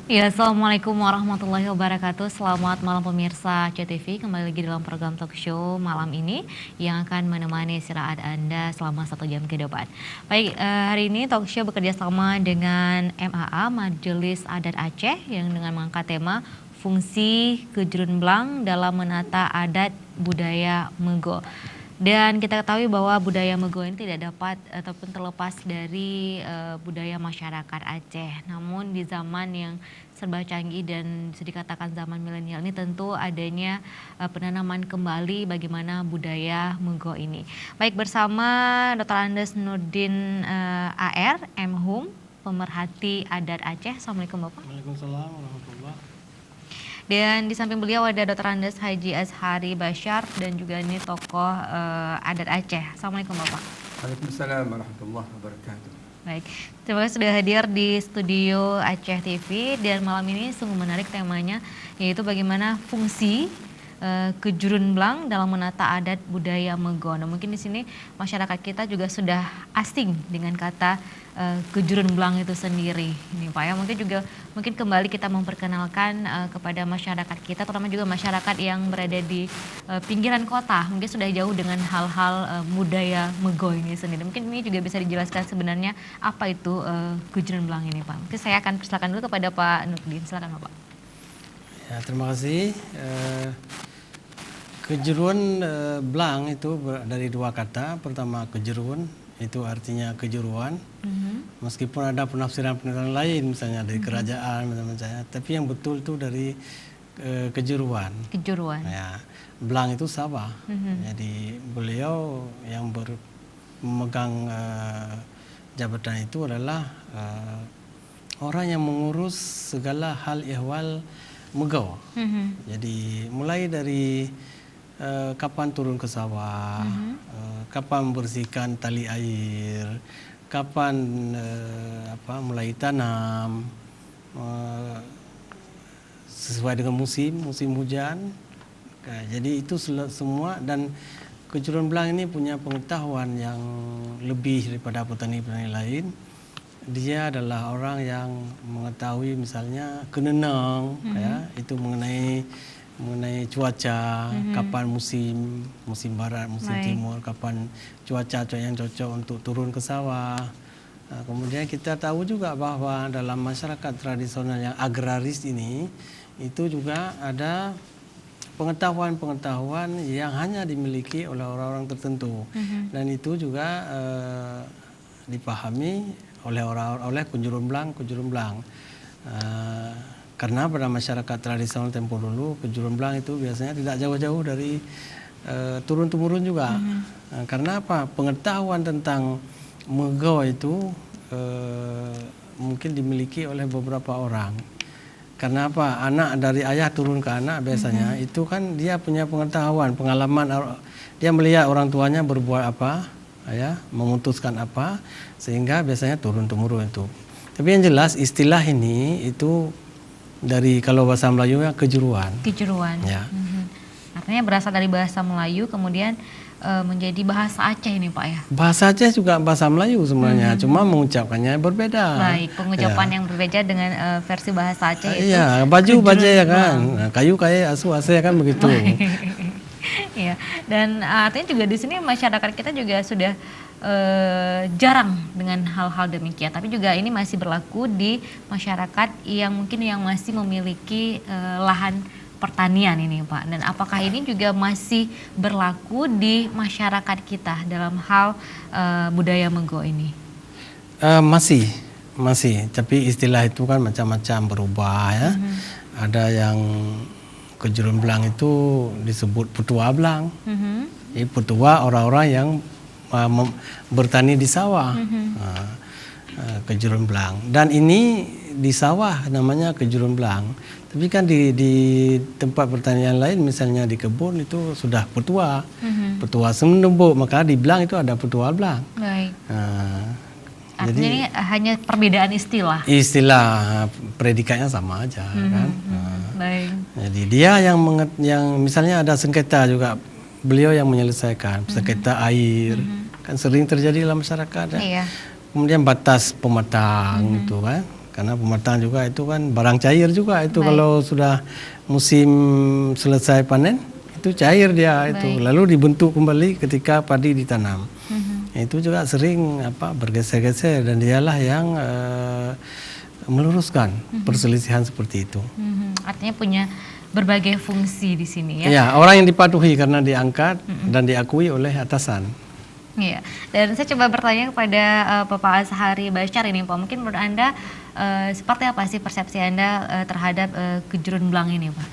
Ya, Assalamualaikum warahmatullahi wabarakatuh. Selamat malam pemirsa CTV. Kembali lagi dalam program talk show malam ini yang akan menemani istirahat Anda selama 1 jam ke depan. Baik, hari ini talk show bekerja sama dengan MAA, Majelis Adat Aceh, yang dengan mengangkat tema fungsi Kejurun Blang dalam menata adat budaya Mego. Dan kita ketahui bahwa budaya Mego ini tidak dapat ataupun terlepas dari budaya masyarakat Aceh. Namun di zaman yang serba canggih dan bisa dikatakan zaman milenial ini tentu adanya penanaman kembali bagaimana budaya Mego ini. Baik, bersama Dr. Andes Nurdin AR, MHum, pemerhati adat Aceh. Assalamualaikum Bapak. Waalaikumsalam warahmatullahi. Dan di samping beliau ada Dr. Andes Haji Azhari Bashar dan juga ini tokoh adat Aceh. Assalamualaikum Bapak. Waalaikumsalam warahmatullahi wabarakatuh. Baik, terima kasih sudah hadir di studio Aceh TV, dan malam ini sungguh menarik temanya, yaitu bagaimana fungsi Kejurun Blang dalam menata adat budaya Mego. Nah, mungkin di sini masyarakat kita juga sudah asing dengan kata Kejurun Blang itu sendiri. Ini Pak ya, mungkin kembali kita memperkenalkan kepada masyarakat kita, terutama juga masyarakat yang berada di pinggiran kota, mungkin sudah jauh dengan hal-hal budaya Mego ini sendiri. Mungkin ini juga bisa dijelaskan sebenarnya apa itu Kejurun Blang ini Pak. Mungkin saya akan persilakan dulu kepada Pak Nurdin. Silakan Bapak. Ya, terima kasih. Kejuruan Blang itu dari dua kata. Pertama kejuruan itu artinya kejuruan. Meskipun ada penafsiran-penafsiran lain, misalnya dari kerajaan, misalnya, tapi yang betul itu dari kejuruan. Kejuruan. Ya, Blang itu Sabah. Jadi beliau yang memegang jabatan itu adalah orang yang mengurus segala hal ihwal Mego. Jadi mulai dari kapan turun ke sawah, kapan membersihkan tali air, kapan mulai tanam, sesuai dengan musim hujan. Jadi itu semua, dan Kejurun Blang ini punya pengetahuan yang lebih daripada petani-petani lain. Dia adalah orang yang mengetahui misalnya kenenang, ya, itu mengenai cuaca, kapan musim barat, musim timur, kapan cuaca yang cocok untuk turun ke sawah. Nah, kemudian kita tahu juga bahwa dalam masyarakat tradisional yang agraris ini, itu juga ada pengetahuan yang hanya dimiliki oleh orang-orang tertentu, dan itu juga dipahami oleh Kejurun Blang. Karena pada masyarakat tradisional tempo dulu, Kejurun Blang itu biasanya tidak jauh-jauh dari turun-temurun juga. Karena apa? Pengetahuan tentang Mego itu mungkin dimiliki oleh beberapa orang. Karena apa? Anak dari ayah turun ke anak biasanya itu kan dia punya pengetahuan, pengalaman, dia melihat orang tuanya berbuat apa, ya, memutuskan apa, sehingga biasanya turun-temurun itu. Tapi yang jelas istilah ini itu dari, kalau bahasa Melayu ya, kejuruan. Kejuruan. Ya. Artinya berasal dari bahasa Melayu kemudian menjadi bahasa Aceh ini Pak ya. Bahasa Aceh juga bahasa Melayu sebenarnya, cuma mengucapkannya berbeda. Baik, pengucapan yang berbeda dengan versi bahasa Aceh itu. Iya, baju ya kan. Nah, kayu asu kan begitu. Iya, dan artinya juga di sini masyarakat kita juga sudah jarang dengan hal-hal demikian, tapi juga ini masih berlaku di masyarakat yang mungkin yang masih memiliki lahan pertanian ini Pak. Dan apakah ini juga masih berlaku di masyarakat kita dalam hal budaya Mego ini? Masih, tapi istilah itu kan macam-macam berubah ya. Ada yang Kejurun Blang itu disebut Petua Blang. Petua orang-orang yang bertani di sawah, Kejurun Blang. Dan ini di sawah namanya Kejurun Blang. Tapi kan di tempat pertanian lain, misalnya di kebun itu sudah Petua. Petua Semendembuk, maka di Blang itu ada Petua Blang. Baik. Artinya ini hanya perbedaan istilah. Istilah predikatnya sama aja kan. Baik. Jadi dia yang misalnya ada sengketa juga, beliau yang menyelesaikan sengketa air, kan sering terjadi dalam masyarakat ya. Iya. Kemudian batas pematang itu kan, karena pematang juga itu kan barang cair juga itu. Baik. Kalau sudah musim selesai panen itu cair dia itu, Baik. lalu dibentuk kembali ketika padi ditanam. Mhm. Itu juga sering bergeser-geser dan dialah yang meluruskan perselisihan seperti itu. Artinya punya berbagai fungsi di sini ya. Ya, orang yang dipatuhi karena diangkat dan diakui oleh atasan. Iya. Dan saya coba bertanya kepada Bapak Azhari Bashar ini, Pak. Mungkin menurut Anda seperti apa sih persepsi Anda terhadap kejurun belang ini, Pak?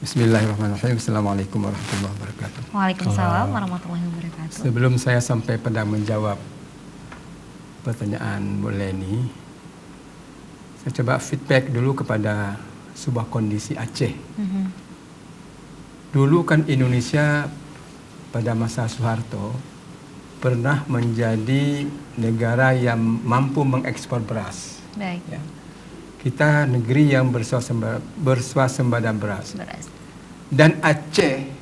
Bismillahirrahmanirrahim. Assalamualaikum warahmatullahi wabarakatuh. Waalaikumsalam warahmatullahi wabarakatuh. Sebelum saya sampai pada menjawab pertanyaan Bu Leni, saya coba feedback dulu kepada sebuah kondisi Aceh. Dulu kan Indonesia pada masa Soeharto pernah menjadi negara yang mampu mengekspor beras. Baik. Ya. Kita negeri yang bersuasembada beras. Dan Aceh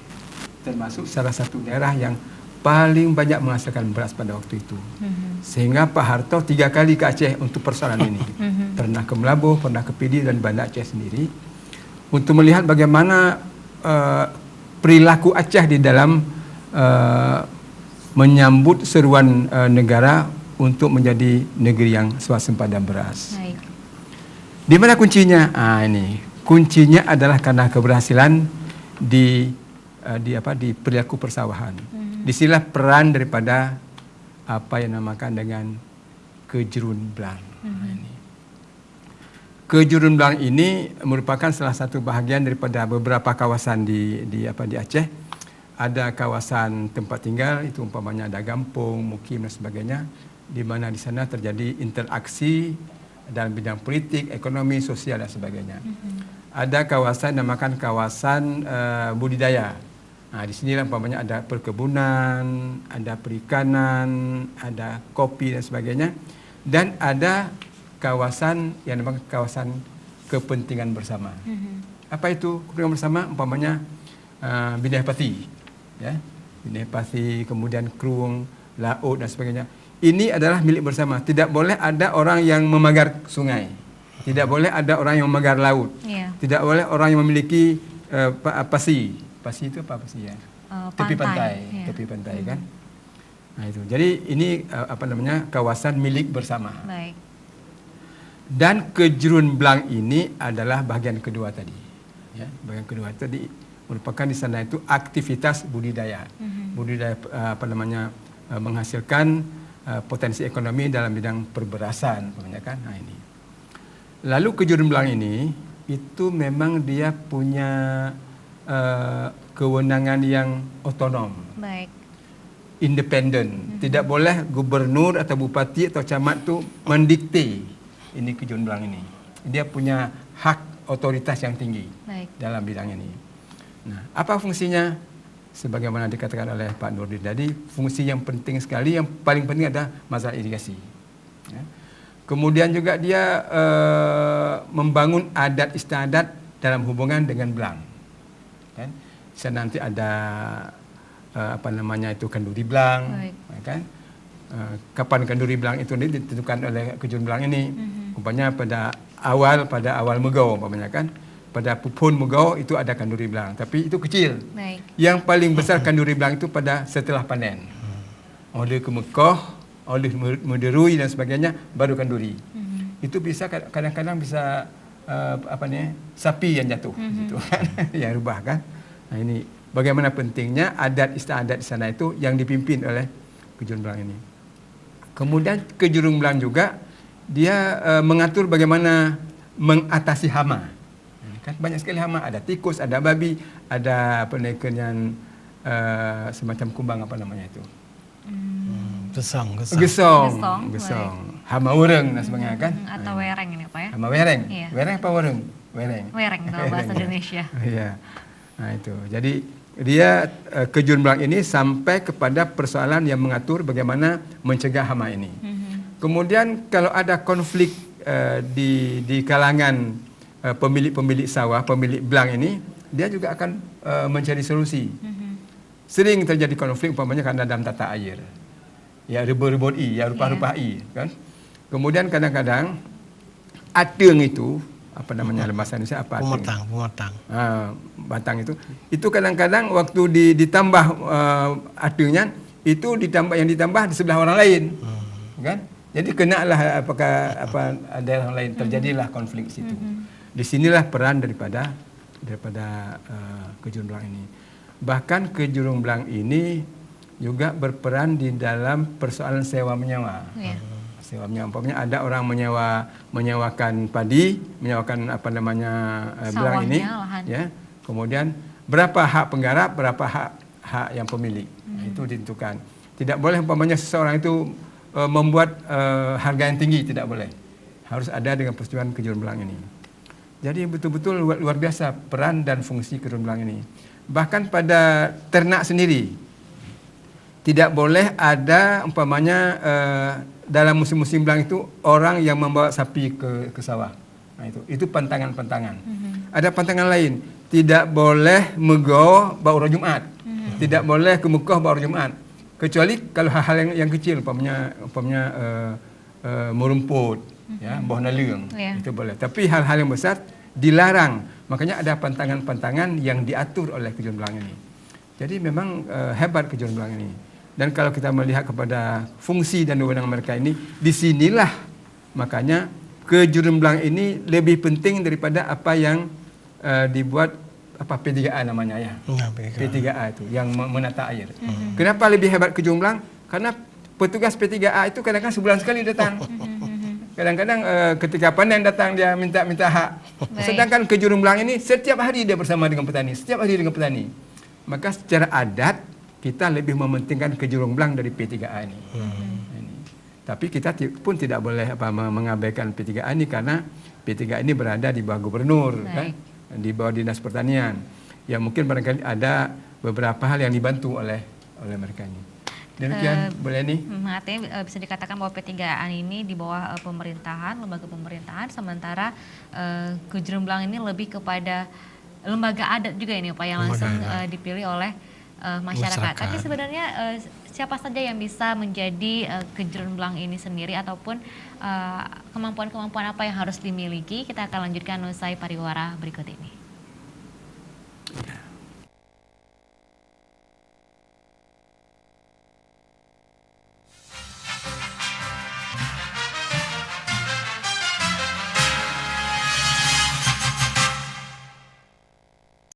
termasuk salah satu daerah yang paling banyak menghasilkan beras pada waktu itu. Sehingga Pak Harto 3 kali ke Aceh untuk persoalan ini. Pernah ke Melabuh, pernah ke Pidi dan Banda Aceh sendiri. Untuk melihat bagaimana perilaku Aceh di dalam menyambut seruan negara untuk menjadi negeri yang swasembada beras. Baik. Di mana kuncinya? Ini kuncinya adalah karena keberhasilan di perilaku persawahan. Disinilah peran daripada apa yang dinamakan dengan kejurun belang. Kejurun belang ini merupakan salah satu bahagian daripada beberapa kawasan di Aceh. Ada kawasan tempat tinggal, itu umpamanya ada kampung, mukim dan sebagainya, di mana di sana terjadi interaksi dalam bidang politik, ekonomi, sosial dan sebagainya. Ada kawasan namakan kawasan budidaya. Nah, di sini umpamanya ada perkebunan, ada perikanan, ada kopi dan sebagainya. Dan ada kawasan yang namanya kawasan kepentingan bersama. Apa itu kepentingan bersama? Umpamanya Bidai Pati, ya, Bidai Pati, kemudian Krung, laut dan sebagainya. Ini adalah milik bersama. Tidak boleh ada orang yang memagar sungai. Tidak boleh ada orang yang memagar laut. Tidak boleh orang yang memiliki pasi. Pasi itu apa pasi ya? Tepi pantai, tepi pantai kan. Nah itu. Jadi ini kawasan milik bersama. Baik. Dan kejurun belang ini adalah bagian kedua tadi. Ya, bagian kedua tadi merupakan di sana itu aktivitas budidaya. Budidaya menghasilkan potensi ekonomi dalam bidang perberasan, kan. Nah ini. Lalu kejurun belang ini itu memang dia punya kewenangan yang otonom. Baik. Independen. Tidak boleh gubernur atau bupati atau camat tu mendikte ini kejurun belang ini. Dia punya hak otoritas yang tinggi. Baik. Dalam bidang ini. Nah, apa fungsinya? Sebagaimana dikatakan oleh Pak Nurdin tadi, fungsi yang penting sekali, yang paling penting adalah masalah irigasi. Ya. Kemudian juga dia membangun adat istiadat dalam hubungan dengan belang. Kan? Nanti ada kenduri belang, kan? Kapan kenduri belang itu ditentukan oleh kejurun belang ini. Umpamanya pada awal megau, umpamanya kan. Pada pupun megau itu ada kenduri belang, tapi itu kecil. Baik. Yang paling besar kenduri belang itu pada setelah panen. Oleh ke Mekah, oleh Mederui dan sebagainya, baru kenduri. Itu bisa kadang-kadang bisa sapi yang jatuh, gitu kan, yang rubah kan. Nah ini bagaimana pentingnya adat istiadat di sana itu yang dipimpin oleh kejurun belang ini. Kemudian kejurun belang juga dia mengatur bagaimana mengatasi hama. Kan banyak sekali hama, ada tikus, ada babi, ada yang semacam kumbang itu. Gesong. Hama wereng dan sebagainya kan. Atau wereng ini Pak ya? Hama wereng. Iya. Wereng apa wereng? Wereng dalam bahasa Indonesia. Iya. Nah itu. Jadi dia kejurun belang ini sampai kepada persoalan yang mengatur bagaimana mencegah hama ini. Kemudian kalau ada konflik di kalangan pemilik sawah, pemilik belang ini, dia juga akan mencari solusi. Sering terjadi konflik umpamanya karena dalam tata air. Ya rebut-rebut ya rupa-rupa kan. Kemudian kadang-kadang ateng itu apa namanya dalam bahasa Indonesia apa? Pematang. Batang itu kadang-kadang waktu ditambah atengnya itu ditambah di sebelah orang lain, kan? Jadi kenalah daerah orang lain, terjadilah konflik di situ. Disinilah peran daripada kejurung belang ini. Bahkan kejurung belang ini juga berperan di dalam persoalan sewa menyewa. Sewa menyewa, umpamanya ada orang menyewakan padi, menyewakan belang ini, lahan. ya. Kemudian berapa hak penggarap, berapa hak yang pemilik. Nah, itu ditentukan. Tidak boleh umpamanya seseorang itu membuat harga yang tinggi, tidak boleh. Harus ada dengan persetujuan kejurung belang ini. Jadi betul-betul luar biasa peran dan fungsi kejurung belang ini. Bahkan pada ternak sendiri tidak boleh ada umpamanya dalam musim-musim belang itu orang yang membawa sapi ke sawah. Nah, itu pantangan-pantangan. Ada pantangan lain, tidak boleh megaw bawa Jumat. Tidak boleh ke Mekah bawa Jumat. Kecuali kalau hal-hal yang kecil, umpamanya merumput, ya, buah nalung, itu boleh. Tapi hal-hal yang besar dilarang. Makanya ada pantangan-pantangan yang diatur oleh kejurung belang ini. Jadi memang hebat kejurung belang ini. Dan kalau kita melihat kepada fungsi dan wewenang mereka ini, disinilah makanya kejurung belang ini lebih penting daripada apa yang dibuat P3A namanya ya. P3A itu yang menata air. Kenapa lebih hebat kejurung belang? Karena petugas P3A itu kadang-kadang sebulan sekali datang. Kadang-kadang ketika panen datang dia minta hak. Sedangkan kejurung belang ini setiap hari dia bersama dengan petani, setiap hari dengan petani. Maka secara adat kita lebih mementingkan kejurung belang dari P3A ini. Tapi kita pun tidak boleh mengabaikan P3A ini karena P3A ini berada di bawah gubernur, kan? Di bawah dinas pertanian. Ya mungkin barangkali ada beberapa hal yang dibantu oleh mereka ini. Demikian, boleh nih. Artinya bisa dikatakan bahwa P3A ini di bawah pemerintahan, lembaga pemerintahan, sementara kejurung belang ini lebih kepada lembaga adat juga ini Pak, yang langsung dipilih oleh masyarakat. Tapi sebenarnya siapa saja yang bisa menjadi kejurung belang ini sendiri, ataupun kemampuan-kemampuan apa yang harus dimiliki? Kita akan lanjutkan usai pariwara berikut ini.